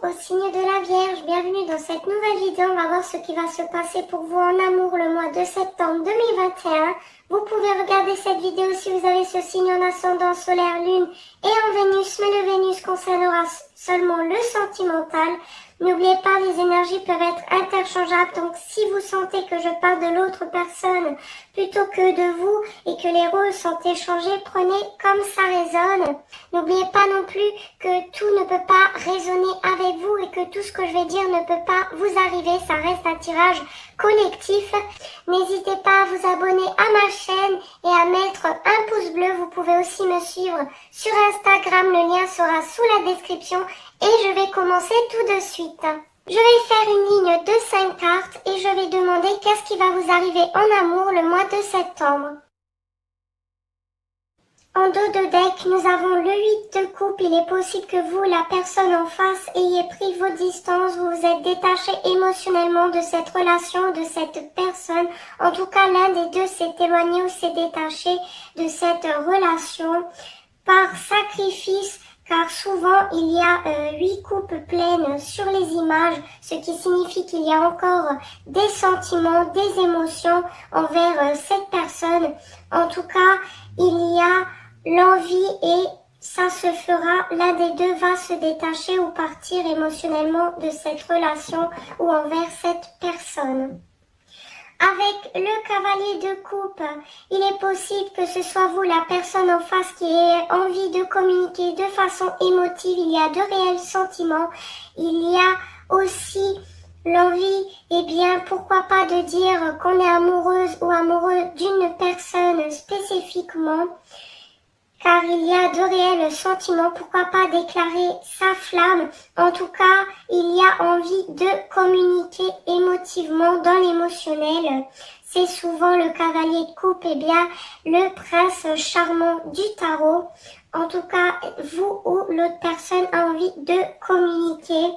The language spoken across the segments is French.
Bonjour au signe de la Vierge, bienvenue dans cette nouvelle vidéo. On va voir ce qui va se passer pour vous en amour le mois de septembre 2021. Vous pouvez regarder cette vidéo si vous avez ce signe en ascendant solaire, lune et en Vénus, mais le Vénus concernera seulement le sentimental. N'oubliez pas, les énergies peuvent être interchangeables, donc si vous sentez que je parle de l'autre personne plutôt que de vous et que les rôles sont échangés, prenez comme ça résonne. N'oubliez pas non plus que tout ne peut pas résonner avec vous et que tout ce que je vais dire ne peut pas vous arriver, ça reste un tirage collectif. N'hésitez pas à vous abonner à ma chaîne et à mettre un pouce bleu. Vous pouvez aussi me suivre sur Instagram, le lien sera sous la description et je vais commencer tout de suite. Je vais faire une ligne de 5 cartes et je vais demander qu'est-ce qui va vous arriver en amour le mois de septembre. En dos de deck, nous avons le 8 de coupe. Il est possible que vous, la personne en face, ayez pris vos distances, vous vous êtes détaché émotionnellement de cette relation, de cette personne. En tout cas, l'un des deux s'est éloigné ou s'est détaché de cette relation par sacrifice, car souvent il y a 8 coupes pleines sur les images, ce qui signifie qu'il y a encore des sentiments, des émotions envers cette personne. En tout cas, il y a l'envie et ça se fera, l'un des deux va se détacher ou partir émotionnellement de cette relation ou envers cette personne. Avec le cavalier de coupe, il est possible que ce soit vous, la personne en face, qui ait envie de communiquer de façon émotive. Il y a de réels sentiments. Il y a aussi l'envie, eh bien, pourquoi pas de dire qu'on est amoureuse ou amoureux d'une personne spécifiquement. Car il y a de réels sentiments, pourquoi pas déclarer sa flamme. En tout cas, il y a envie de communiquer émotivement dans l'émotionnel. C'est souvent le cavalier de coupe, eh bien, le prince charmant du tarot. En tout cas, vous ou l'autre personne a envie de communiquer.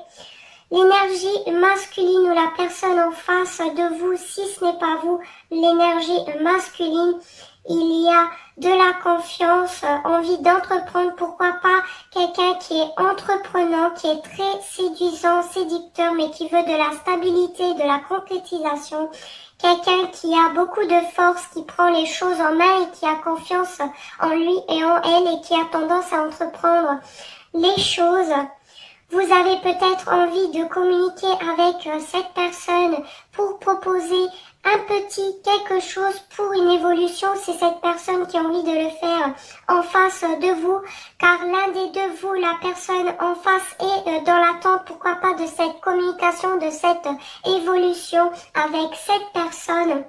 L'énergie masculine ou la personne en face de vous, si ce n'est pas vous, l'énergie masculine, il y a de la confiance, envie d'entreprendre, pourquoi pas quelqu'un qui est entreprenant, qui est très séduisant, séducteur, mais qui veut de la stabilité, de la concrétisation. Quelqu'un qui a beaucoup de force, qui prend les choses en main et qui a confiance en lui et en elle et qui a tendance à entreprendre les choses. Vous avez peut-être envie de communiquer avec cette personne pour proposer un petit quelque chose pour une évolution. C'est cette personne qui a envie de le faire en face de vous, car l'un des deux, vous, la personne en face, est dans l'attente, pourquoi pas, de cette communication, de cette évolution avec cette personne.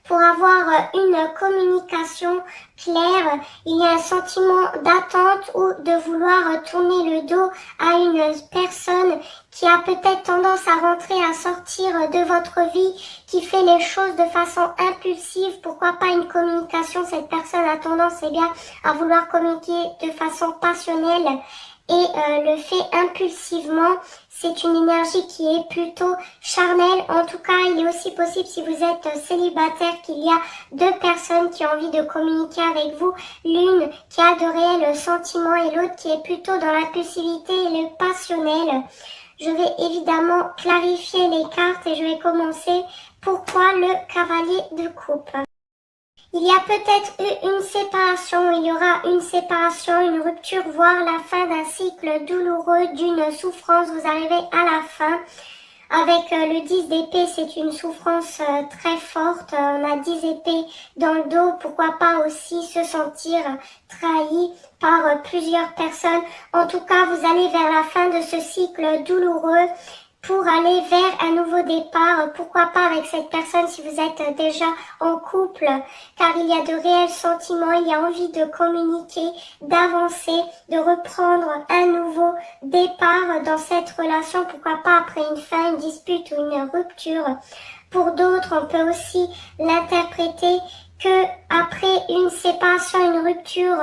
Pour avoir une communication claire, il y a un sentiment d'attente ou de vouloir tourner le dos à une personne qui a peut-être tendance à rentrer, à sortir de votre vie, qui fait les choses de façon impulsive. Pourquoi pas une communication? Cette personne a tendance, eh bien, à vouloir communiquer de façon passionnelle et le fait impulsivement. C'est une énergie qui est plutôt charnelle. En tout cas, il est aussi possible, si vous êtes célibataire, qu'il y a deux personnes qui ont envie de communiquer avec vous. L'une qui a de réels sentiments et l'autre qui est plutôt dans l'impulsivité et le passionnel. Je vais évidemment clarifier les cartes et je vais commencer. Pourquoi le cavalier de coupe? Il y a peut-être eu une séparation, il y aura une séparation, une rupture, voire la fin d'un cycle douloureux, d'une souffrance. Vous arrivez à la fin. Avec le 10 d'épée, c'est une souffrance très forte. On a 10 épées dans le dos. Pourquoi pas aussi se sentir trahi par plusieurs personnes. En tout cas, vous allez vers la fin de ce cycle douloureux pour aller vers un nouveau départ. Pourquoi pas avec cette personne si vous êtes déjà en couple, car il y a de réels sentiments, il y a envie de communiquer, d'avancer, de reprendre un nouveau départ dans cette relation. Pourquoi pas après une fin, une dispute ou une rupture. Pour d'autres, on peut aussi l'interpréter que après une séparation, une rupture,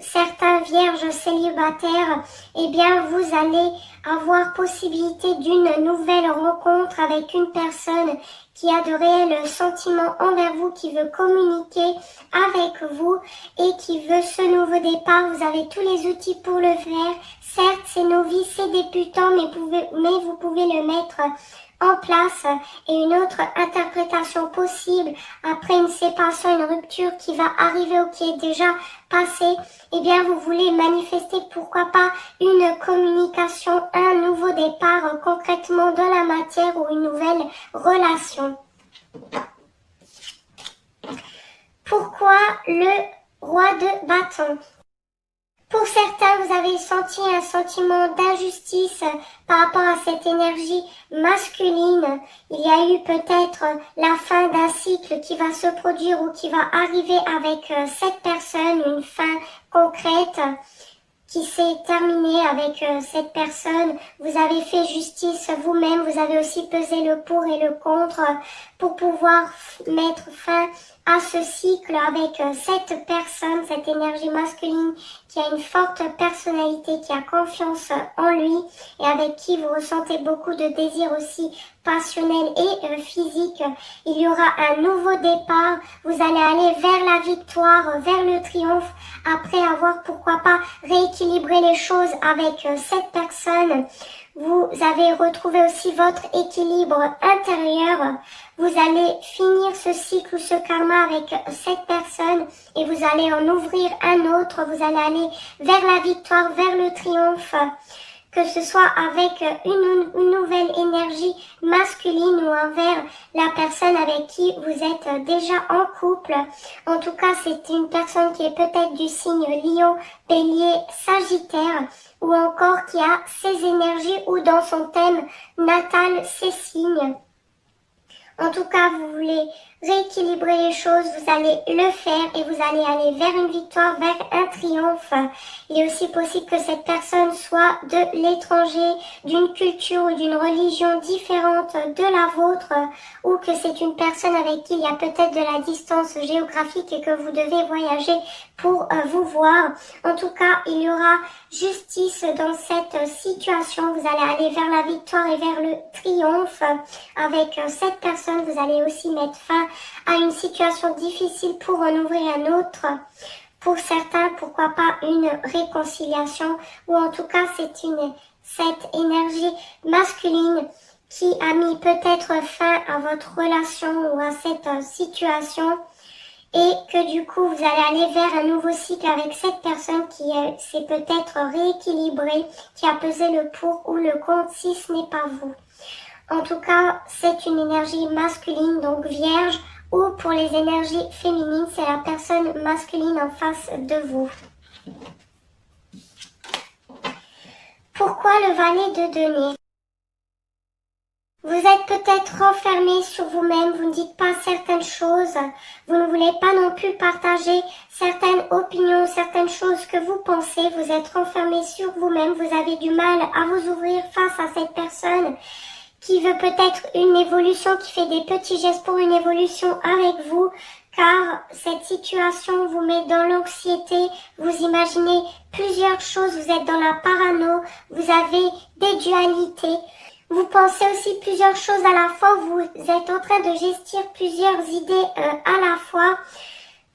certains vierges célibataires, eh bien vous allez avoir possibilité d'une nouvelle rencontre avec une personne qui a de réels sentiments envers vous, qui veut communiquer avec vous et qui veut ce nouveau départ. Vous avez tous les outils pour le faire. Certes, c'est novice, c'est débutant, mais vous pouvez le mettre en place. Et une autre interprétation possible après une séparation, une rupture qui va arriver ou qui est déjà passée, eh bien vous voulez manifester pourquoi pas une communication, un nouveau départ concrètement dans la matière ou une nouvelle relation. Pourquoi le roi de bâton? Pour certains, vous avez senti un sentiment d'injustice par rapport à cette énergie masculine. Il y a eu peut-être la fin d'un cycle qui va se produire ou qui va arriver avec cette personne, une fin concrète qui s'est terminée avec cette personne. Vous avez fait justice vous-même, vous avez aussi pesé le pour et le contre pour pouvoir mettre fin à ce cycle avec cette personne, cette énergie masculine qui a une forte personnalité, qui a confiance en lui et avec qui vous ressentez beaucoup de désirs aussi passionnels et physiques. Il y aura un nouveau départ, vous allez aller vers la victoire, vers le triomphe, après avoir pourquoi pas rééquilibré les choses avec cette personne. Vous avez retrouvé aussi votre équilibre intérieur. Vous allez finir ce cycle ou ce karma avec cette personne et vous allez en ouvrir un autre. Vous allez aller vers la victoire, vers le triomphe. Que ce soit avec une nouvelle énergie masculine ou envers la personne avec qui vous êtes déjà en couple. En tout cas, c'est une personne qui est peut-être du signe Lion, Bélier, Sagittaire ou encore qui a ses énergies ou dans son thème natal ses signes. En tout cas, vous voulez rééquilibrer les choses, vous allez le faire et vous allez aller vers une victoire, vers un triomphe. Il est aussi possible que cette personne soit de l'étranger, d'une culture ou d'une religion différente de la vôtre, ou que c'est une personne avec qui il y a peut-être de la distance géographique et que vous devez voyager pour vous voir. En tout cas, il y aura justice dans cette situation. Vous allez aller vers la victoire et vers le triomphe avec cette personne. Vous allez aussi mettre fin à une situation difficile pour en ouvrir un autre. Pour certains, pourquoi pas une réconciliation, ou en tout cas cette énergie masculine qui a mis peut-être fin à votre relation ou à cette situation, et que du coup vous allez aller vers un nouveau cycle avec cette personne qui s'est peut-être rééquilibrée, qui a pesé le pour ou le contre si ce n'est pas vous. En tout cas, c'est une énergie masculine, donc vierge, ou pour les énergies féminines, c'est la personne masculine en face de vous. Pourquoi le valet de denier? Vous êtes peut-être renfermé sur vous-même, vous ne dites pas certaines choses, vous ne voulez pas non plus partager certaines opinions, certaines choses que vous pensez, vous êtes renfermé sur vous-même, vous avez du mal à vous ouvrir face à cette personne qui veut peut-être une évolution, qui fait des petits gestes pour une évolution avec vous, car cette situation vous met dans l'anxiété, vous imaginez plusieurs choses, vous êtes dans la parano, vous avez des dualités, vous pensez aussi plusieurs choses à la fois, vous êtes en train de gestir plusieurs idées à la fois,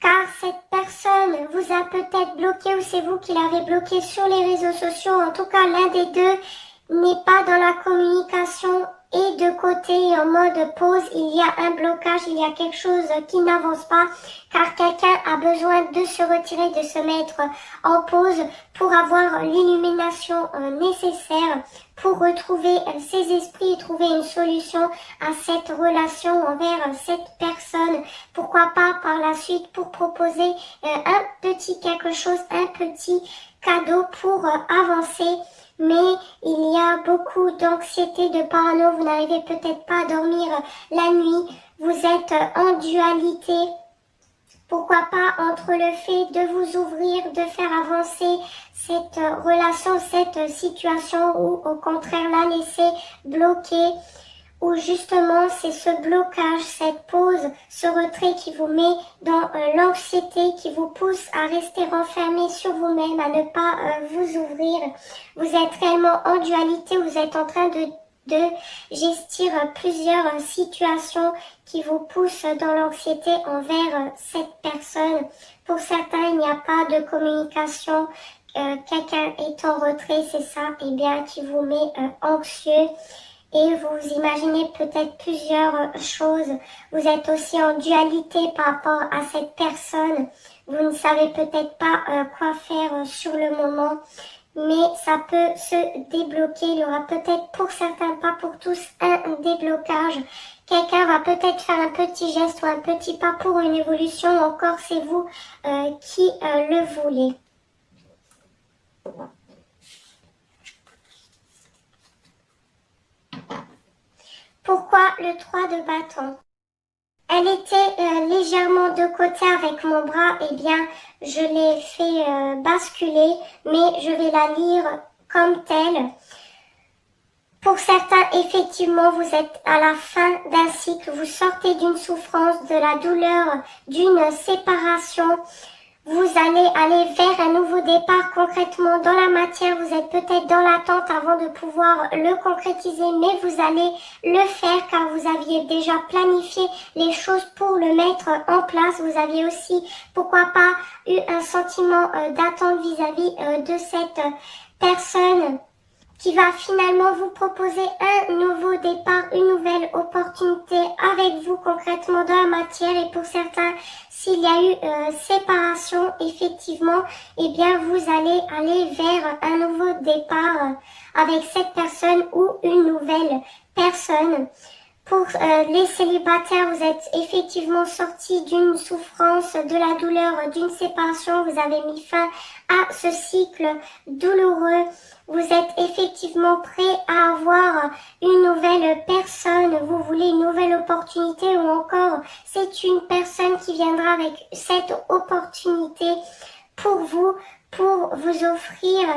car cette personne vous a peut-être bloqué ou c'est vous qui l'avez bloqué sur les réseaux sociaux, en tout cas l'un des deux n'est pas dans la communication et de côté en mode pause, il y a un blocage, il y a quelque chose qui n'avance pas car quelqu'un a besoin de se retirer, de se mettre en pause pour avoir l'illumination nécessaire pour retrouver ses esprits et trouver une solution à cette relation envers cette personne. Pourquoi pas par la suite pour proposer un petit quelque chose, un petit cadeau pour avancer. Mais il y a beaucoup d'anxiété, de parano, vous n'arrivez peut-être pas à dormir la nuit, vous êtes en dualité. Pourquoi pas entre le fait de vous ouvrir, de faire avancer cette relation, cette situation ou au contraire la laisser bloquer. où justement c'est ce blocage, cette pause, ce retrait qui vous met dans l'anxiété, qui vous pousse à rester renfermé sur vous-même, à ne pas vous ouvrir. Vous êtes réellement en dualité, vous êtes en train de gestir plusieurs situations qui vous poussent dans l'anxiété envers cette personne. Pour certains, il n'y a pas de communication, quelqu'un est en retrait, c'est ça, et bien qui vous met anxieux. Et vous imaginez peut-être plusieurs choses. Vous êtes aussi en dualité par rapport à cette personne. Vous ne savez peut-être pas quoi faire sur le moment. Mais ça peut se débloquer. Il y aura peut-être pour certains, pas pour tous, un déblocage. Quelqu'un va peut-être faire un petit geste ou un petit pas pour une évolution. Ou encore, c'est vous qui le voulez. Pourquoi le 3 de bâton? Elle était légèrement de côté avec mon bras, eh bien je l'ai fait basculer, mais je vais la lire comme telle. Pour certains, effectivement, vous êtes à la fin d'un cycle, vous sortez d'une souffrance, de la douleur, d'une séparation. Vous allez aller vers un nouveau départ concrètement dans la matière. Vous êtes peut-être dans l'attente avant de pouvoir le concrétiser, mais vous allez le faire car vous aviez déjà planifié les choses pour le mettre en place. Vous aviez aussi, pourquoi pas, eu un sentiment d'attente vis-à-vis de cette personne qui va finalement vous proposer un nouveau départ, une nouvelle opportunité avec vous concrètement dans la matière. Et pour certains, s'il y a eu séparation, effectivement, eh bien vous allez aller vers un nouveau départ avec cette personne ou une nouvelle personne. Pour les célibataires, vous êtes effectivement sortis d'une souffrance, de la douleur, d'une séparation. Vous avez mis fin à ce cycle douloureux. Vous êtes effectivement prêt à avoir une nouvelle personne. Vous voulez une nouvelle opportunité ou encore c'est une personne qui viendra avec cette opportunité pour vous offrir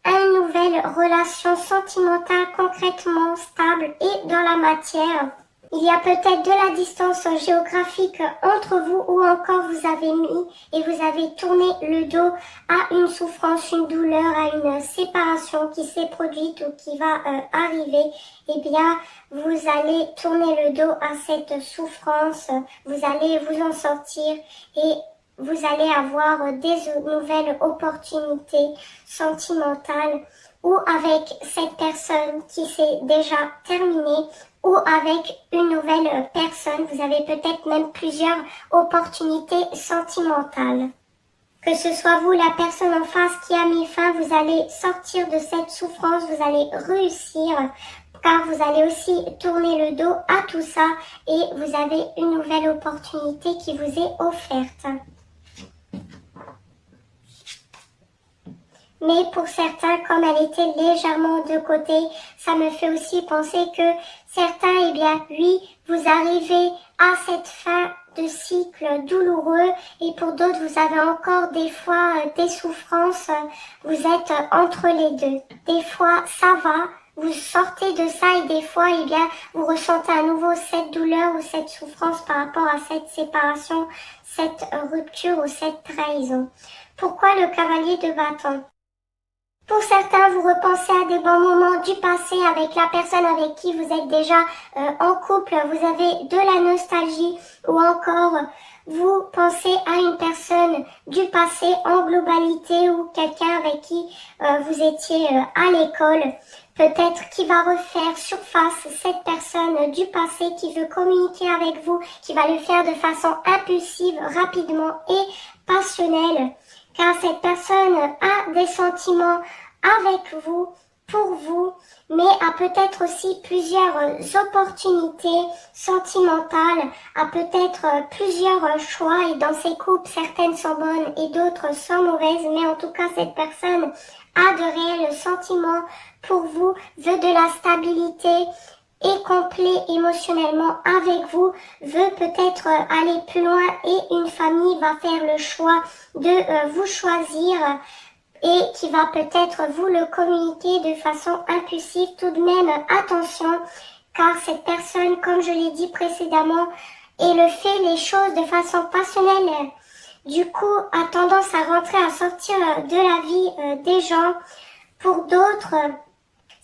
une nouvelle relation sentimentale concrètement stable et dans la matière. Il y a peut-être de la distance géographique entre vous ou encore vous avez mis et vous avez tourné le dos à une souffrance, une douleur, à une séparation qui s'est produite ou qui va arriver. Eh bien, vous allez tourner le dos à cette souffrance, vous allez vous en sortir et vous allez avoir des nouvelles opportunités sentimentales ou avec cette personne qui s'est déjà terminée ou avec une nouvelle personne. Vous avez peut-être même plusieurs opportunités sentimentales. Que ce soit vous, la personne en face qui a mis fin, vous allez sortir de cette souffrance, vous allez réussir car vous allez aussi tourner le dos à tout ça et vous avez une nouvelle opportunité qui vous est offerte. Mais pour certains, comme elle était légèrement de côté, ça me fait aussi penser que certains, eh bien, oui, vous arrivez à cette fin de cycle douloureux et pour d'autres, vous avez encore des fois des souffrances, vous êtes entre les deux. Des fois, ça va, vous sortez de ça et des fois, eh bien, vous ressentez à nouveau cette douleur ou cette souffrance par rapport à cette séparation, cette rupture ou cette trahison. Pourquoi le cavalier de bâton? Pour certains, vous repensez à des bons moments du passé avec la personne avec qui vous êtes déjà en couple, vous avez de la nostalgie ou encore vous pensez à une personne du passé en globalité ou quelqu'un avec qui vous étiez à l'école. Peut-être qui va refaire surface cette personne du passé qui veut communiquer avec vous, qui va le faire de façon impulsive, rapidement et passionnelle. Car cette personne a des sentiments avec vous, pour vous, mais a peut-être aussi plusieurs opportunités sentimentales, a peut-être plusieurs choix et dans ces couples, certaines sont bonnes et d'autres sont mauvaises, mais en tout cas cette personne a de réels sentiments pour vous, veut de la stabilité, est complet émotionnellement avec vous, veut peut-être aller plus loin et une famille va faire le choix de vous choisir et qui va peut-être vous le communiquer de façon impulsive. Tout de même, attention, car cette personne, comme je l'ai dit précédemment, elle fait les choses de façon passionnelle. Du coup, a tendance à rentrer, à sortir de la vie des gens. Pour d'autres,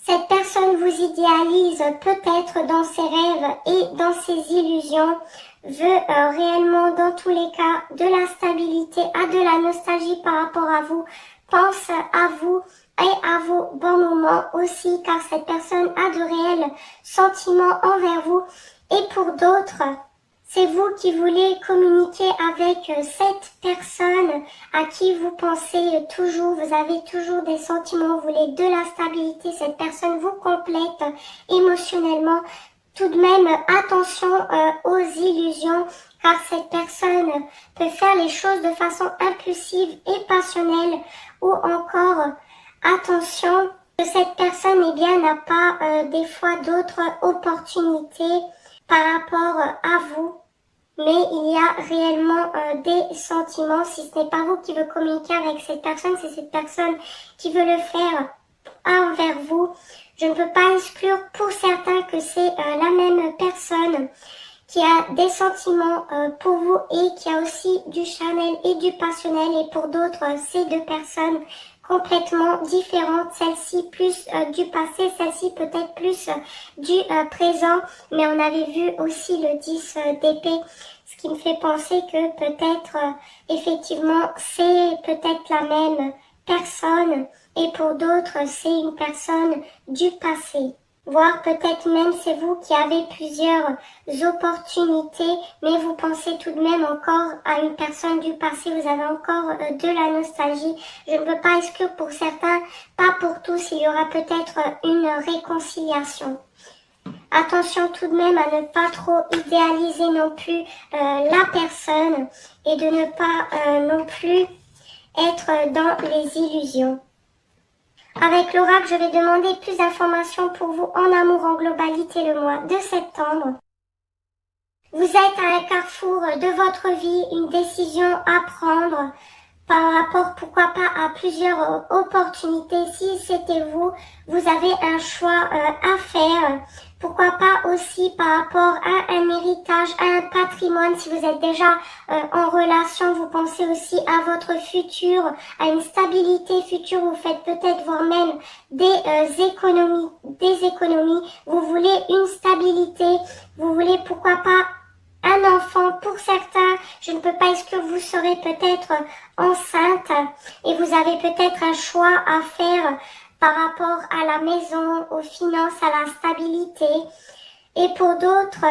cette personne vous idéalise peut-être dans ses rêves et dans ses illusions, veut réellement dans tous les cas de la stabilité, a de la nostalgie par rapport à vous, pense à vous et à vos bons moments aussi, car cette personne a de réels sentiments envers vous. Et pour d'autres, c'est vous qui voulez communiquer avec cette personne à qui vous pensez toujours, vous avez toujours des sentiments, vous voulez de la stabilité, cette personne vous complète émotionnellement. Tout de même, attention aux illusions, car cette personne peut faire les choses de façon impulsive et passionnelle, ou encore, attention, que cette personne n'a pas des fois d'autres opportunités par rapport à vous. Mais il y a réellement des sentiments, si ce n'est pas vous qui veut communiquer avec cette personne, c'est cette personne qui veut le faire envers vous. Je ne peux pas exclure pour certains que c'est la même personne qui a des sentiments pour vous et qui a aussi du charnel et du passionnel. Et pour d'autres, c'est deux personnes complètement différentes, celle-ci plus du passé, celle-ci peut-être plus du présent, mais on avait vu aussi le 10 d'épée, ce qui me fait penser que peut-être effectivement c'est peut-être la même personne et pour d'autres c'est une personne du passé. Voire peut-être même c'est vous qui avez plusieurs opportunités, mais vous pensez tout de même encore à une personne du passé, vous avez encore de la nostalgie. Je ne peux pas exclure pour certains, pas pour tous, il y aura peut-être une réconciliation. Attention tout de même à ne pas trop idéaliser non plus la personne et de ne pas non plus être dans les illusions. Avec l'oracle, je vais demander plus d'informations pour vous en amour en globalité le mois de septembre. Vous êtes à un carrefour de votre vie, une décision à prendre par rapport, pourquoi pas, à plusieurs opportunités. Si c'était vous, vous avez un choix à faire. Pourquoi pas aussi par rapport à un héritage, à un patrimoine. Si vous êtes déjà en relation, vous pensez aussi à votre futur, à une stabilité future. Vous faites peut-être voire même des économies. Vous voulez une stabilité. Vous voulez pourquoi pas un enfant. Pour certains, je ne peux pas exclure, vous serez peut-être enceinte et vous avez peut-être un choix à faire par rapport à la maison, aux finances, à la stabilité. Et pour d'autres,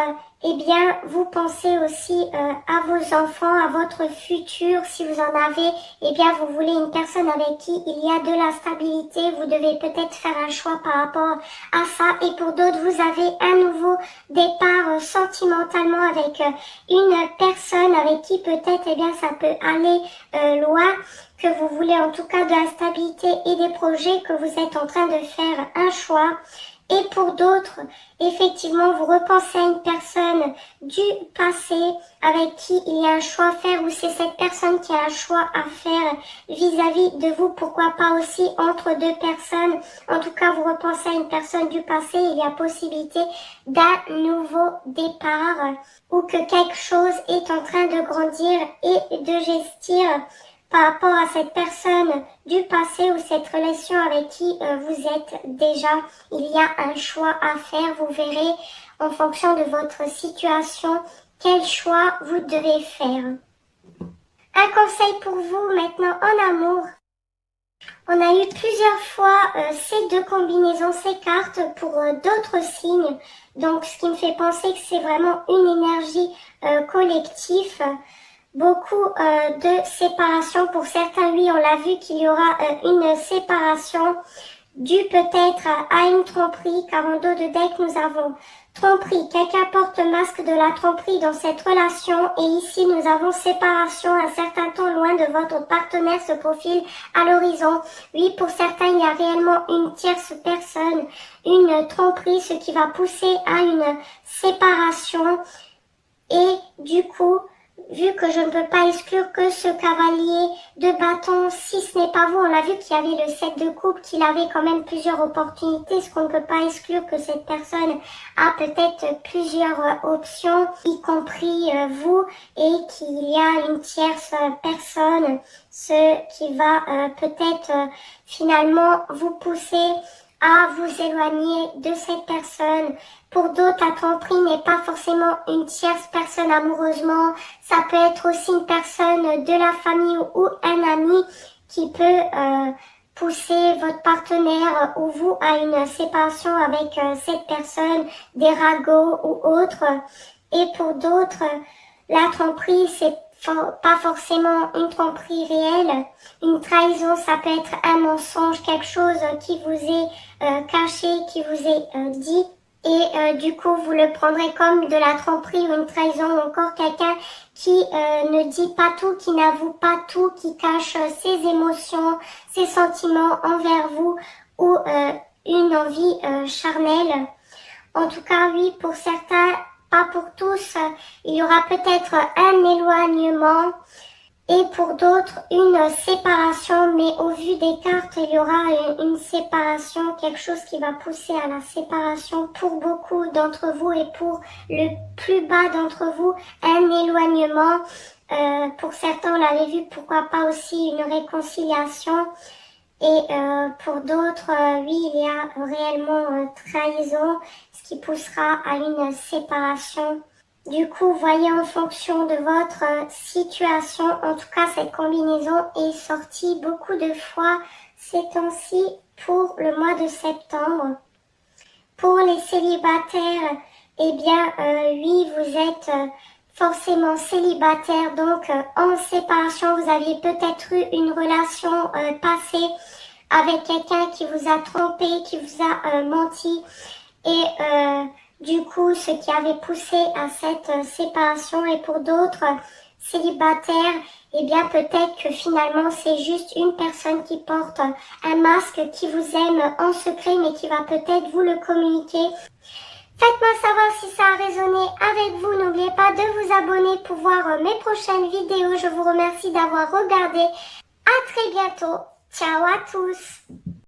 eh bien, vous pensez aussi à vos enfants, à votre futur. Si vous en avez, eh bien, vous voulez une personne avec qui il y a de la stabilité. Vous devez peut-être faire un choix par rapport à ça. Et pour d'autres, vous avez un nouveau départ sentimentalement avec une personne avec qui peut-être, eh bien, ça peut aller loin. Que vous voulez en tout cas de la stabilité et des projets, que vous êtes en train de faire un choix. Et pour d'autres, effectivement, vous repensez à une personne du passé avec qui il y a un choix à faire, ou c'est cette personne qui a un choix à faire vis-à-vis de vous, pourquoi pas aussi entre deux personnes. En tout cas, vous repensez à une personne du passé, il y a possibilité d'un nouveau départ ou que quelque chose est en train de grandir et de gestir par rapport à cette personne du passé ou cette relation avec qui vous êtes déjà. Il y a un choix à faire, vous verrez en fonction de votre situation quel choix vous devez faire. Un conseil pour vous maintenant en amour. On a eu plusieurs fois ces deux combinaisons, ces cartes pour d'autres signes. Donc ce qui me fait penser que c'est vraiment une énergie collective. Beaucoup de séparation. Pour certains, oui, on l'a vu qu'il y aura une séparation due peut-être à une tromperie, car en dos de deck, nous avons tromperie. Quelqu'un porte le masque de la tromperie dans cette relation. Et ici, nous avons séparation. Un certain temps loin de votre partenaire se profile à l'horizon. Oui, pour certains, il y a réellement une tierce personne, une tromperie, ce qui va pousser à une séparation. Et du coup, vu que je ne peux pas exclure que ce cavalier de bâton, si ce n'est pas vous, on l'a vu qu'il y avait le 7 de coupe, qu'il avait quand même plusieurs opportunités, ce qu'on ne peut pas exclure que cette personne a peut-être plusieurs options, y compris vous, et qu'il y a une tierce personne, ce qui va peut-être finalement vous pousser à vous éloigner de cette personne. Pour d'autres, la tromperie n'est pas forcément une tierce personne amoureusement. Ça peut être aussi une personne de la famille ou un ami qui peut pousser votre partenaire ou vous à une séparation avec cette personne, des ragots ou autre. Et pour d'autres, la tromperie, c'est pas forcément une tromperie réelle. Une trahison, ça peut être un mensonge, quelque chose qui vous est caché, qui vous est dit. Et du coup, vous le prendrez comme de la tromperie ou une trahison, ou encore quelqu'un qui ne dit pas tout, qui n'avoue pas tout, qui cache ses émotions, ses sentiments envers vous, ou une envie charnelle. En tout cas, oui, pour certains, pas pour tous, il y aura peut-être un éloignement et pour d'autres une séparation, mais au vu des cartes, il y aura une séparation, quelque chose qui va pousser à la séparation pour beaucoup d'entre vous et pour le plus bas d'entre vous, un éloignement. Pour certains, on l'avait vu, pourquoi pas aussi une réconciliation. Et pour d'autres, oui, il y a réellement trahison, ce qui poussera à une séparation. Du coup, voyez en fonction de votre situation. En tout cas, cette combinaison est sortie beaucoup de fois ces temps-ci pour le mois de septembre. Pour les célibataires, eh bien, oui, vous êtes forcément célibataire, donc en séparation, vous aviez peut-être eu une relation passée avec quelqu'un qui vous a trompé, qui vous a menti, et du coup, ce qui avait poussé à cette séparation. Et pour d'autres célibataires, eh bien peut-être que finalement c'est juste une personne qui porte un masque, qui vous aime en secret, mais qui va peut-être vous le communiquer. Faites-moi savoir si ça a résonné avec vous. N'oubliez pas de vous abonner pour voir mes prochaines vidéos. Je vous remercie d'avoir regardé. À très bientôt. Ciao à tous.